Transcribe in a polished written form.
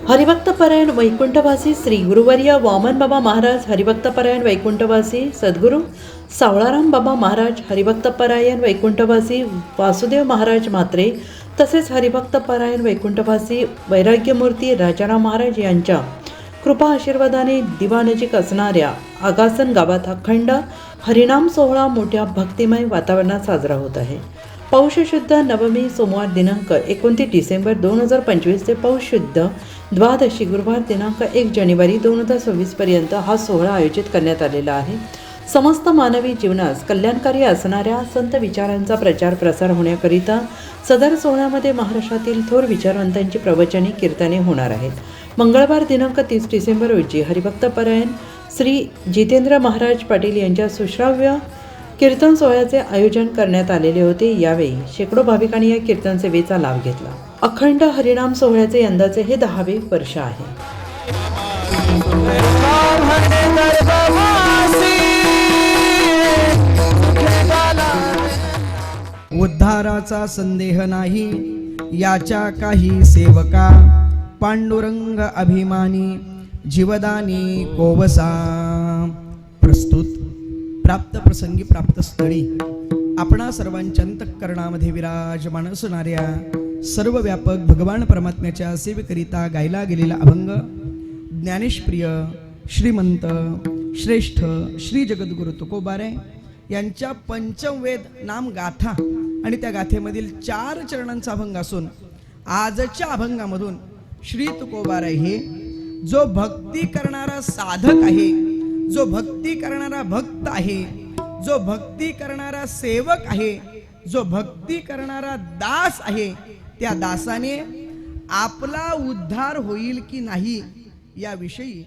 हरिभक्तपरायण वैकुंठवासी श्री गुरुवर्य वामन बाबा महाराज, हरिभक्तपरायण वैकुंठवासी सद्गुरू सावळाराम बाबा महाराज, हरिभक्तपरायण वैकुंठवासी वासुदेव महाराज म्हात्रे, तसेच हरिभक्तपरायण वैकुंठवासी वैराग्यमूर्ती राजाराम महाराज यांच्या कृपा आशीर्वादाने दिवानजीक असणाऱ्या आगासन गावात अखंड हरिनाम सोहळा मोठ्या भक्तिमय वातावरणात साजरा होत आहे. पौष शुद्ध नवमी सोमवार दिनांक 29 डिसेंबर 2025 ते पौष शुद्ध द्वादशी गुरुवार दिनांक 1 जानेवारी 2026 पर्यंत हा सोहळा आयोजित करण्यात आलेला आहे. समस्त मानवी जीवनास कल्याणकारी असणाऱ्या संत विचारांचा प्रचार प्रसार होण्याकरिता सदर सोहळ्यामध्ये महाराष्ट्रातील थोर विचारवंतांची प्रवचने कीर्तने होणार आहेत. मंगळवार दिनांक 30 डिसेंबर रोजी हरिभक्तपरायण श्री जितेंद्र महाराज पाटील यांच्या सुश्राव्य कीर्तन सोहळ्याचे आयोजन करण्यात आलेले होते. यावेळी शेकडो भाविकांनी या कीर्तन सेवेचा लाभ घेतला. अखंड हरिनाम सोहळ्याचे यंदाचे हे 10वे वर्ष आहे. उद्धाराचा संदेह नाही याच्या काही सेवका, पांडुरंग अभिमानी जीवदानी कोवसा. प्रस्तुत प्राप्त प्रसंगी प्राप्त स्थळी आपणा सर्वांच्या अंतःकरणामध्ये विराजमान असणाऱ्या सर्व व्यापक भगवान परमात्म्याच्या सेवेकरिता गायला गेलेला अभंग ज्ञानेशप्रिय श्रीमंत श्रेष्ठ श्री जगद्गुरु तुकोबाराय यांच्या पंचमवेद नाम गाथा आणि त्या गाथेमधील 4 चरणांचा अभंग असून आजच्या अभंगामधून श्री तुकोबाराय हे जो भक्ती करणारा साधक आहे, जो भक्ती करणारा भक्त आहे, जो भक्ती करणारा सेवक आहे, जो भक्ती करणारा दास आहे, त्या दासाने आपला उद्धार होईल की नाही याविषयी